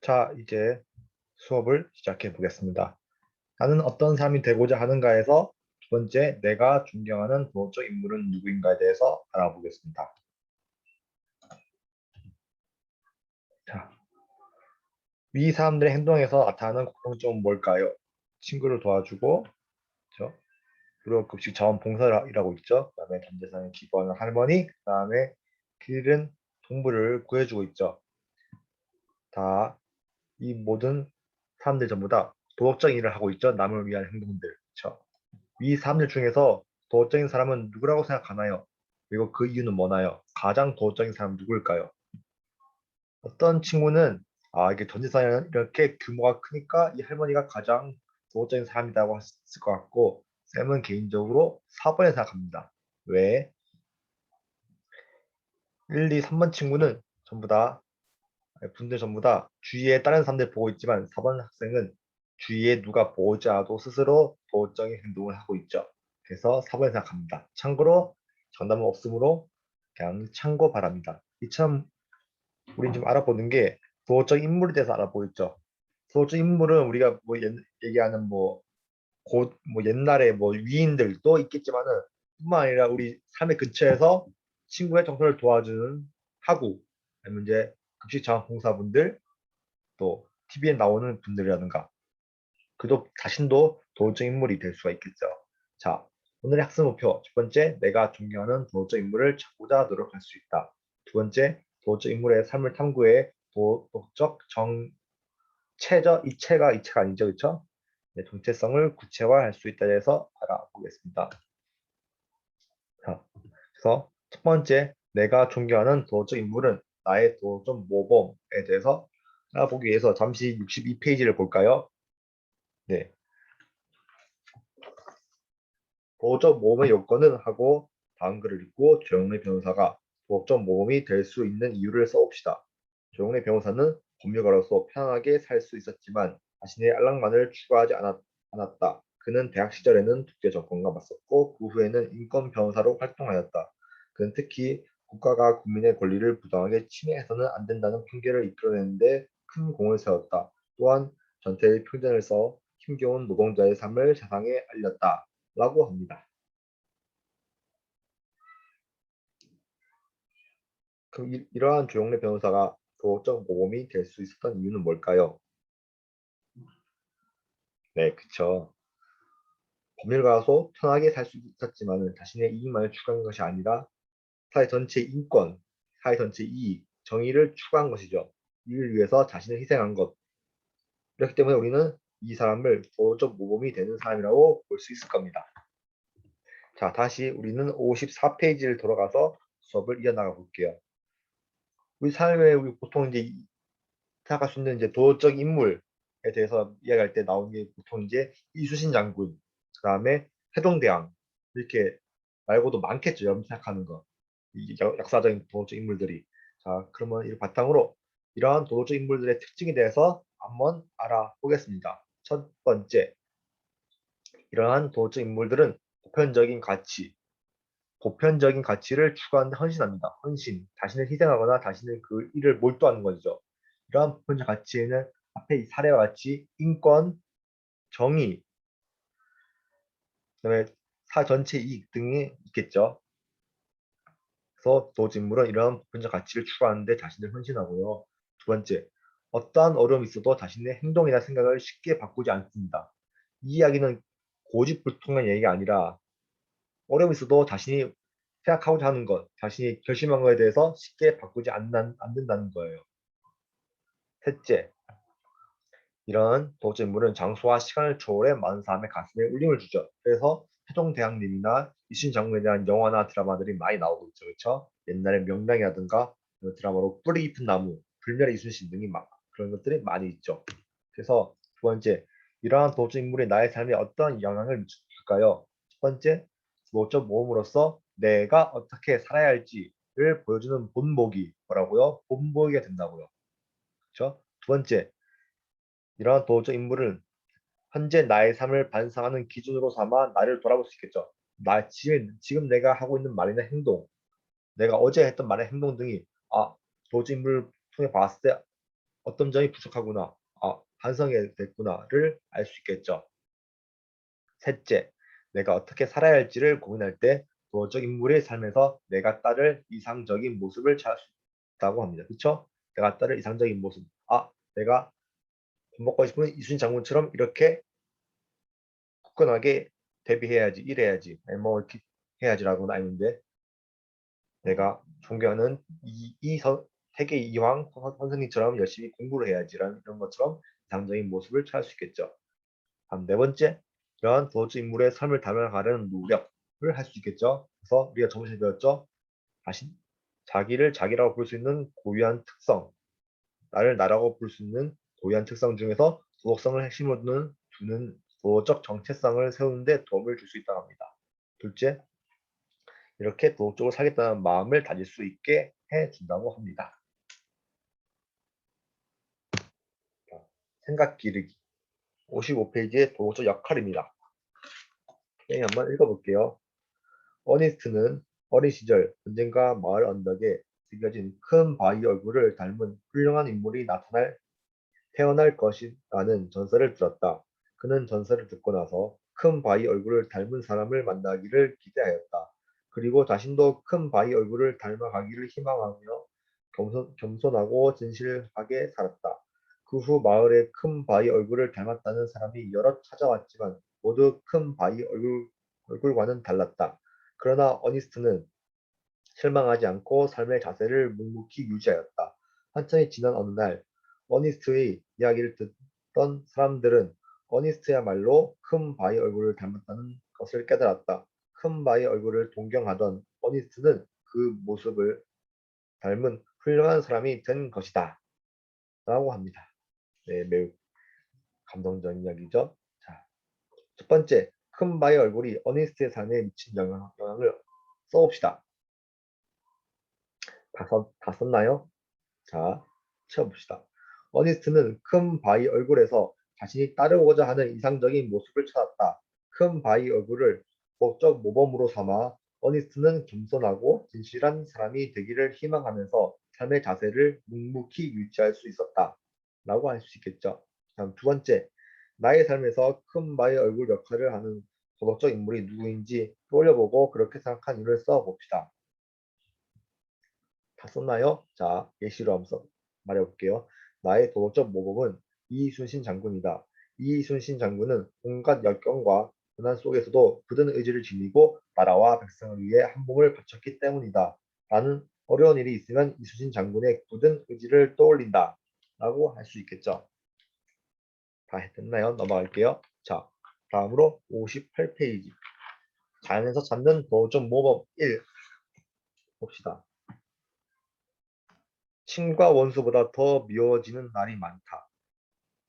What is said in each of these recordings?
자, 이제 수업을 시작해 보겠습니다. 나는 어떤 사람이 되고자 하는가에서 두 번째, 내가 존경하는 도덕적 인물은 누구인가에 대해서 알아보겠습니다. 자, 위 사람들의 행동에서 나타나는 공통점은 뭘까요? 친구를 도와주고, 그렇죠? 무료급식 자원봉사를 일하고 있죠. 그 다음에 전재산에 기부하는 할머니, 그 다음에 길은 동물을 구해주고 있죠. 다 이 모든 사람들 전부 다 도덕적 일을 하고 있죠. 남을 위한 행동들. 그렇죠? 이 사람들 중에서 도덕적인 사람은 누구라고 생각하나요? 그리고 그 이유는 뭐나요? 가장 도덕적인 사람은 누구일까요? 어떤 친구는 이게 전재산이 이렇게 규모가 크니까 이 할머니가 가장 도덕적인 사람이라고 했을 것 같고 쌤은 개인적으로 4번에 생각합니다. 왜? 1, 2, 3번 친구는 전부 다 분들 전부 다 주위에 다른 사람들 보고 있지만 4번 학생은 주위에 누가 보지 않아도 스스로 도덕적인 행동을 하고 있죠. 그래서 4번에 생각합니다. 참고로 정답은 없으므로 그냥 참고 바랍니다. 이처럼 우린 좀 알아보는 게 도덕적 인물에 대해서 알아보고 있죠. 도덕적 인물은 우리가 뭐 얘기하는 뭐 옛날에 뭐 위인들도 있겠지만은 뿐만 아니라 우리 삶의 근처에서 친구의 정서를 도와주는 하구 아니면 이제 급식 자원봉사분들 또 TV에 나오는 분들이라든가 그도 자신도 도덕적 인물이 될 수가 있겠죠. 자, 오늘의 학습 목표 첫 번째, 내가 존경하는 도덕적 인물을 찾고자 노력할 수 있다. 두 번째, 도덕적 인물의 삶을 탐구해 도덕적 이체가 아니죠, 그렇죠? 네, 정체성을 구체화할 수 있다 해서 알아보겠습니다. 자, 그래서 첫 번째, 내가 존경하는 도덕적 인물은 나의 도덕적 모범에 대해서 알아보기 위해서 잠시 62페이지를 볼까요? 네, 도덕적 모범의 요건은 하고 다음 글을 읽고 조영래 변호사가 도덕적 모범이 될 수 있는 이유를 써봅시다. 조영래 변호사는 법률가로서 편안하게 살 수 있었지만 자신의 안락만을 추구하지 않았다. 그는 대학 시절에는 독재 정권과 맞섰고 그 후에는 인권 변호사로 활동하였다. 그는 특히 국가가 국민의 권리를 부당하게 침해해서는 안 된다는 판결을 이끌어내는데 큰 공을 세웠다. 또한 전태일 평전을 써 힘겨운 노동자의 삶을 세상에 알렸다. 라고 합니다. 그럼 이러한 조영래 변호사가 도덕적 모범이 될 수 있었던 이유는 뭘까요? 네, 그쵸. 법률가로서 편하게 살 수 있었지만 자신의 이익만을 추구한 것이 아니라 사회 전체의 인권, 사회 전체의 이익, 정의를 추구한 것이죠. 이를 위해서 자신을 희생한 것. 그렇기 때문에 우리는 이 사람을 도덕적 모범이 되는 사람이라고 볼 수 있을 겁니다. 자, 다시 우리는 54페이지를 돌아가서 수업을 이어나가 볼게요. 우리 삶에 우리 보통 이제 생각할 수 있는 이제 도덕적 인물에 대해서 이야기할 때 나오는 게 보통 이제 이순신 장군, 그 다음에 세종대왕 이렇게 말고도 많겠죠. 여러분 생각하는 거. 이 역사적인 도덕적 인물들이. 자, 그러면 이 바탕으로 이러한 도덕적 인물들의 특징에 대해서 한번 알아보겠습니다. 첫 번째, 이러한 도덕적 인물들은 보편적인 가치를 추구하는 헌신합니다. 헌신, 자신을 희생하거나 자신의 그 일을 몰두하는 거죠. 이러한 보편적 가치에는 앞에 이 사례와 같이 인권, 정의, 그다음에 사 전체 이익 등이 있겠죠. 그래서 도직물은 이러한 보편적 가치를 추구하는데 자신을 헌신하고요. 두 번째, 어떠한 어려움이 있어도 자신의 행동이나 생각을 쉽게 바꾸지 않습니다. 이 이야기는 고집불통한 얘기가 아니라 어려움이 있어도 자신이 생각하고자 하는 것, 자신이 결심한 것에 대해서 쉽게 바꾸지 않는다는 거예요. 셋째, 이런 도덕적 인물은 장소와 시간을 초월해 많은 사람의 가슴에 울림을 주죠. 그래서 세종대왕님이나 이순신 장군에 대한 영화나 드라마들이 많이 나오고 있죠. 그렇죠? 옛날에 명량이라든가 드라마로 뿌리 깊은 나무, 불멸의 이순신 등이 막 그런 것들이 많이 있죠. 그래서 두 번째, 이러한 도덕적 인물이 나의 삶에 어떤 영향을 미칠까요? 첫 번째, 도덕적 모험으로서 내가 어떻게 살아야 할지를 보여주는 본보기 뭐라고요? 본보기가 된다고요. 그렇죠? 두 번째, 이러한 도덕적 인물은 현재 나의 삶을 반성하는 기준으로 삼아 나를 돌아볼 수 있겠죠. 지금 내가 하고 있는 말이나 행동, 내가 어제 했던 말의 행동 등이 도덕적 인물을 통해 봤을 때 어떤 점이 부족하구나, 반성해야 됐구나를 알 수 있겠죠. 셋째, 내가 어떻게 살아야 할지를 고민할 때 도덕적 인물의 삶에서 내가 따를 이상적인 모습을 찾을 수 있다고 합니다. 그렇죠? 내가 따를 이상적인 모습. 내가 밥 먹고 싶으면 이순신 장군처럼 이렇게 굳건하게 대비해야지, 이래야지, 뭐 이렇게 해야지라고는 아닌데 내가 존경하는 세계 이황 선생님처럼 열심히 공부를 해야지라는 이런 것처럼 이상적인 모습을 찾을 수 있겠죠. 다음 네 번째, 이러한 도덕적 인물의 삶을 닮아가려는 노력을 할 수 있겠죠. 그래서 우리가 저번에 배웠죠. 자기를 자기라고 볼 수 있는 고유한 특성, 나를 나라고 볼 수 있는 고유한 특성 중에서 도덕성을 핵심으로 두는 도덕적 정체성을 세우는 데 도움을 줄 수 있다고 합니다. 둘째, 이렇게 도덕적으로 살겠다는 마음을 다질 수 있게 해준다고 합니다. 생각 기르기 55페이지의 도덕적 역할입니다. 네, 한번 읽어볼게요. 어니스트는 어린 시절 언젠가 마을 언덕에 새겨진 큰 바위 얼굴을 닮은 훌륭한 인물이 태어날 것이라는 전설을 들었다. 그는 전설을 듣고 나서 큰 바위 얼굴을 닮은 사람을 만나기를 기대하였다. 그리고 자신도 큰 바위 얼굴을 닮아가기를 희망하며 겸손하고 진실하게 살았다. 그 후 마을에 큰 바위 얼굴을 닮았다는 사람이 여럿 찾아왔지만 모두 큰 바위 얼굴과는 달랐다. 그러나 어니스트는 실망하지 않고 삶의 자세를 묵묵히 유지하였다. 한참이 지난 어느 날 어니스트의 이야기를 듣던 사람들은 어니스트야말로 큰 바위 얼굴을 닮았다는 것을 깨달았다. 큰 바위 얼굴을 동경하던 어니스트는 그 모습을 닮은 훌륭한 사람이 된 것이다. 라고 합니다. 네, 매우 감동적인 이야기죠. 자, 첫 번째, 큰 바위 얼굴이 어니스트의 삶에 미친 영향을 써봅시다. 다 썼나요? 자, 치워봅시다. 어니스트는 큰 바위 얼굴에서 자신이 따르고자 하는 이상적인 모습을 찾았다. 큰 바위 얼굴을 목적 모범으로 삼아 어니스트는 겸손하고 진실한 사람이 되기를 희망하면서 삶의 자세를 묵묵히 유지할 수 있었다. 라고 할 수 있겠죠. 다음 두 번째, 나의 삶에서 큰 바위 얼굴 역할을 하는 도덕적 인물이 누구인지 떠올려보고 그렇게 생각한 이유를 써봅시다. 다 썼나요? 자, 예시로 한번 말해볼게요. 나의 도덕적 모범은 이순신 장군이다. 이순신 장군은 온갖 역경과 고난 속에서도 굳은 의지를 지니고 나라와 백성을 위해 한 몸을 바쳤기 때문이다. 나는 어려운 일이 있으면 이순신 장군의 굳은 의지를 떠올린다. 라고 할 수 있겠죠. 다 했나요? 넘어갈게요. 자, 다음으로 58페이지. 자연에서 찾는 도덕적 모범 1 봅시다. 친과 원수보다 더 미워지는 날이 많다.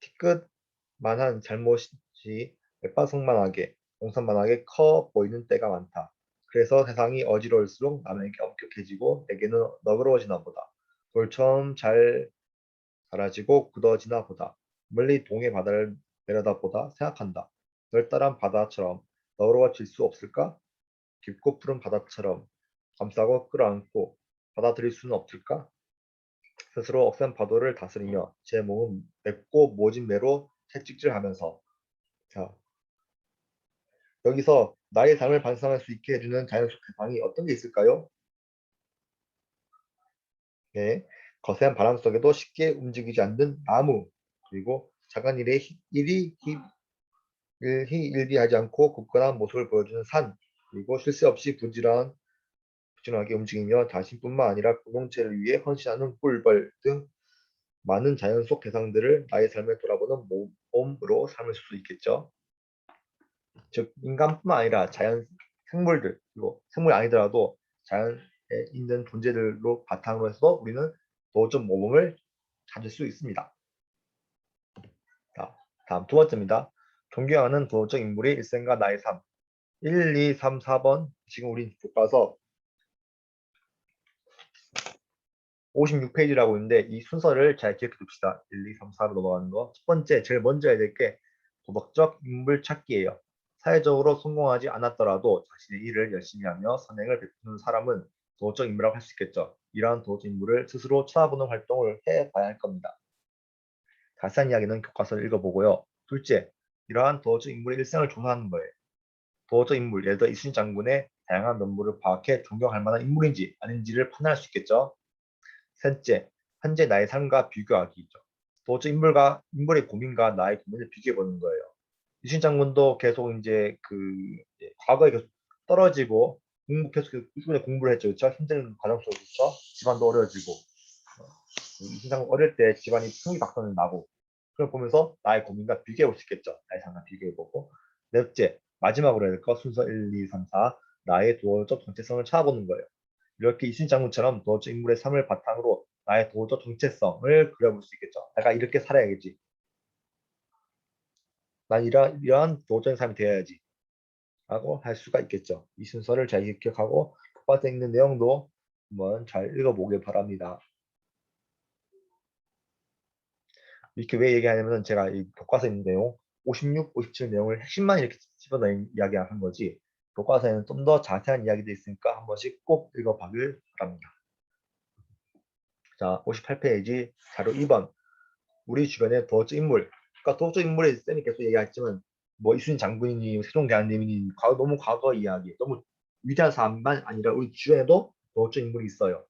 티끝만한 잘못이 맷바석만하게 동산만하게 커 보이는 때가 많다. 그래서 세상이 어지러울수록 남에게 엄격해지고 내게는 너그러워지나 보다. 돌처럼 잘 사라지고 굳어지나 보다. 멀리 동해 바다를 내려다보다 생각한다. 널따란 바다처럼 너그러워질 수 없을까? 깊고 푸른 바다처럼 감싸고 끌어안고 받아들일 수는 없을까? 스스로 억센 파도를 다스리며 제 몸은 맵고 모진 매로 채찍질하면서 자 여기서 나의 삶을 반성할 수 있게 해주는 자연 속 대상이 어떤 게 있을까요? 네, 거센 바람 속에도 쉽게 움직이지 않는 나무 그리고 작은 일이 일비하지 않고 굳건한 모습을 보여주는 산 그리고 쉴 새 없이 부지런하게 움직이며 자신뿐만 아니라 공동체를 위해 헌신하는 꿀벌 등 많은 자연 속 대상들을 나의 삶을 돌아보는 몸으로 삼을 수 있겠죠. 즉 인간뿐만 아니라 자연 생물들 그리고 생물이 아니더라도 자연에 있는 존재들로 바탕으로 해서 우리는 도덕적 모범을 찾을 수 있습니다. 자, 다음 두 번째입니다. 존경하는 도덕적 인물의 일생과 나의 삶 1, 2, 3, 4번 지금 우리 교과서 56페이지라고 있는데 이 순서를 잘 기억해 둡시다. 1, 2, 3, 4로 넘어가는 거. 첫 번째, 제일 먼저 해야 될 게 도덕적 인물 찾기예요. 사회적으로 성공하지 않았더라도 자신의 일을 열심히 하며 선행을 베푸는 사람은 도덕적 인물이라고 할 수 있겠죠. 이러한 도덕적 인물을 스스로 찾아보는 활동을 해봐야 할 겁니다. 자세한 이야기는 교과서를 읽어보고요. 둘째, 이러한 도어적 인물의 일생을 조사하는 거예요. 도어적 인물, 예를 들어 이순신 장군의 다양한 면모를 파악해 존경할 만한 인물인지 아닌지를 판단할 수 있겠죠. 셋째, 현재 나의 삶과 비교하기죠. 도어적 인물의 고민과 나의 고민을 비교해 보는 거예요. 이순신 장군도 계속 이제 과거에 계속 떨어지고 계속 꾸준히 공부를 했죠. 그렇죠? 힘든 과정 속에서 집안도 어려워지고 이순신 장군 어릴 때 집안이 풍비박산을 나고 그걸 보면서 나의 고민과 비교해 볼 수 있겠죠. 나의 삶과 비교해 보고 넷째, 마지막으로 해야 될 거 순서 1, 2, 3, 4 나의 도덕적 정체성을 찾아보는 거예요. 이렇게 이순신 장군처럼 도덕적 인물의 삶을 바탕으로 나의 도덕적 정체성을 그려볼 수 있겠죠. 내가 이렇게 살아야겠지. 난 이러한 도덕적인 삶이 되어야지. 라고 할 수가 있겠죠. 이 순서를 잘 기억하고 교과서에 있는 내용도 한번 잘 읽어보길 바랍니다. 이렇게 왜 얘기하냐면 제가 이 교과서에 있는 내용 56, 57 내용을 핵심만 이렇게 집어넣은 이야기한 거지 교과서에는 좀 더 자세한 이야기도 있으니까 한 번씩 꼭 읽어보길 바랍니다. 자, 58페이지 자료 2번 우리 주변의 도어적 인물 그러니까 도어적 인물에 쌤이 계속 얘기했지만 뭐 이순신 장군이니 세종대왕님이니 너무 과거 이야기 너무 위대한 사람만 아니라 우리 주변에도 도어적 인물이 있어요.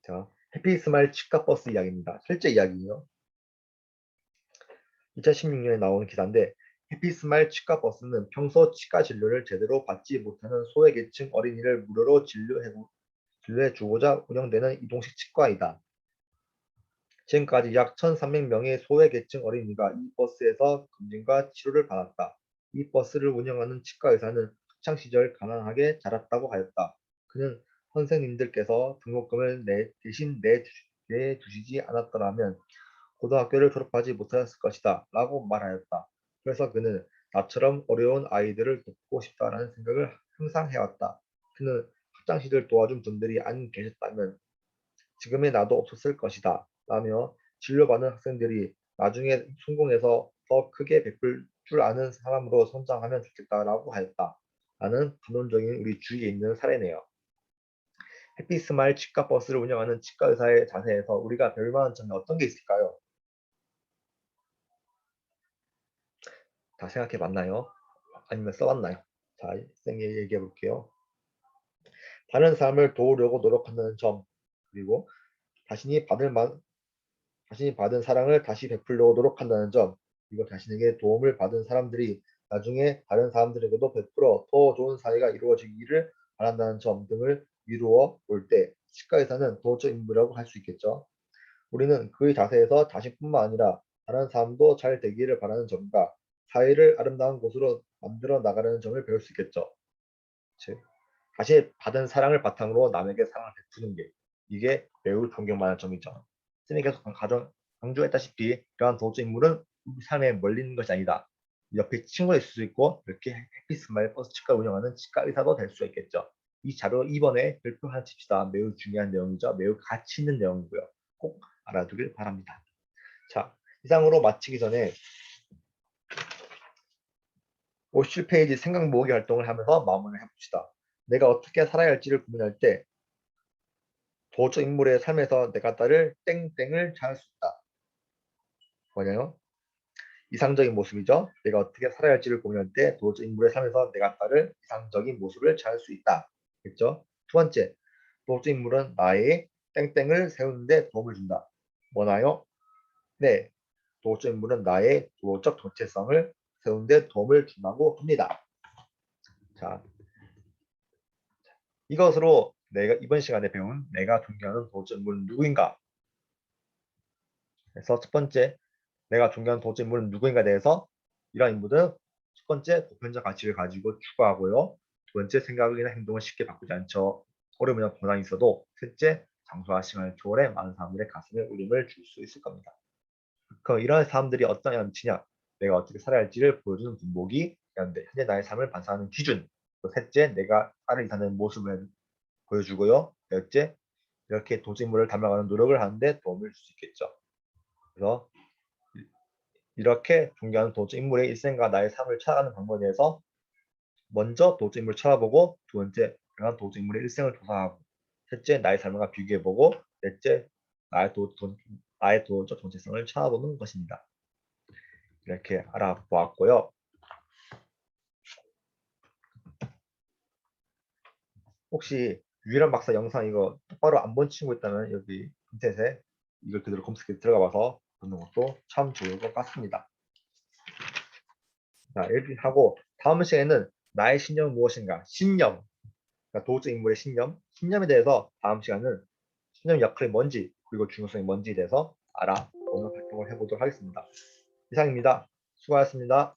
자, 해피스마일 치과버스 이야기입니다. 실제 이야기예요. 2016년에 나온 기사인데 해피스마일 치과버스는 평소 치과 진료를 제대로 받지 못하는 소외계층 어린이를 무료로 진료해주고자 운영되는 이동식 치과이다. 지금까지 약 1,300명의 소외계층 어린이가 이 버스에서 검진과 치료를 받았다. 이 버스를 운영하는 치과 의사는 학창시절 가난하게 자랐다고 하였다. 그는 선생님들께서 등록금을 대신 내주시지 않았더라면 고등학교를 졸업하지 못하였을 것이다. 라고 말하였다. 그래서 그는 나처럼 어려운 아이들을 돕고 싶다라는 생각을 항상 해왔다. 그는 학창시절 도와준 분들이 안 계셨다면 지금의 나도 없었을 것이다. 라며 진료받는 학생들이 나중에 성공해서 더 크게 베풀 줄 아는 사람으로 성장하면 좋겠다라고 하였다. 라는 감동적인 우리 주위에 있는 사례네요. 해피스마일 치과버스를 운영하는 치과의사의 자세에서 우리가 배울 만한 점이 어떤 게 있을까요? 다 생각해 봤나요? 아니면 써봤나요? 자, 쌤이 얘기해 볼게요. 다른 사람을 도우려고 노력한다는 점, 그리고 자신이 받은 사랑을 다시 베풀려고 노력한다는 점, 그리고 자신에게 도움을 받은 사람들이 나중에 다른 사람들에게도 베풀어 더 좋은 사회가 이루어지기를 바란다는 점 등을 미루어 볼 때 치과의사는 도적 인물이라고 할 수 있겠죠. 우리는 그의 자세에서 자신뿐만 아니라 다른 사람도 잘 되기를 바라는 점과 사회를 아름다운 곳으로 만들어 나가려는 점을 배울 수 있겠죠. 즉, 다시 받은 사랑을 바탕으로 남에게 사랑을 베푸는 게 이게 매우 존경받는 점이죠. 쌤이 계속 강조했다시피 이러한 도적 인물은 우리 삶에 멀리 있는 것이 아니다. 옆에 친구가 있을 수 있고 이렇게 해피스마일 버스 치과 운영하는 치과 의사도 될 수 있겠죠. 이 자료 2번에 별표 하나 칩시다. 매우 중요한 내용이죠. 매우 가치 있는 내용이고요. 꼭 알아두길 바랍니다. 자, 이상으로 마치기 전에 57페이지 생각 모으기 활동을 하면서 마무리를 해봅시다. 내가 어떻게 살아야 할지를 고민할 때 도적 인물의 삶에서 내가 따를 땡땡을 찾을 수 있다. 뭐냐요? 이상적인 모습이죠. 내가 어떻게 살아야 할지를 고민할 때 도적 인물의 삶에서 내가 따를 이상적인 모습을 찾을 수 있다. 그렇죠? 두 번째, 도적 인물은 나의 땡땡을 세우는데 도움을 준다. 뭐나요? 네, 도적 인물은 나의 도적 정체성을 세우는데 도움을 준다고 합니다. 자, 이것으로 내가 이번 시간에 배운 내가 존경하는 도적 인물은 누구인가? 그래서 첫 번째, 내가 존경하는 도적 인물은 누구인가에 대해서 이러한 인물은 첫 번째, 보편적 가치를 가지고 추구하고요. 두 번째, 생각이나 행동을 쉽게 바꾸지 않죠. 어려움이나 고난이 있어도 셋째, 장소와 시간을 초월해 많은 사람들의 가슴에 울림을 줄 수 있을 겁니다. 그럼 이러한 사람들이 어떤 양치냐? 내가 어떻게 살아야 할지를 보여주는 분목이 현재 나의 삶을 반사하는 기준. 또 셋째, 내가 나를 이사하는 모습을 보여주고요. 넷째, 이렇게 도직물을 담아가는 노력을 하는데 도움을 줄 수 있겠죠. 그래서 이렇게 존경하는 도적 인물의 일생과 나의 삶을 찾아가는 방법에 대해서 먼저 도적 인물을 찾아보고 두 번째, 그런 도적 인물의 일생을 조사하고 셋째, 나의 삶과 비교해보고 넷째, 나의 도덕적 정체성을 찾아보는 것입니다. 이렇게 알아보았고요. 혹시 유일한 박사 영상 이거 똑바로 안 본 친구 있다면 여기 인터넷에 이걸 그대로 검색해 들어가 봐서 보는 것도 참 좋을 것 같습니다. 자, 이렇게 하고 다음 시간에는 나의 신념은 무엇인가? 신념, 그러니까 도적 인물의 신념에 대해서 다음 시간은 신념 역할이 뭔지 그리고 중요성이 뭔지에 대해서 알아보는 활동을 해보도록 하겠습니다. 이상입니다. 수고하셨습니다.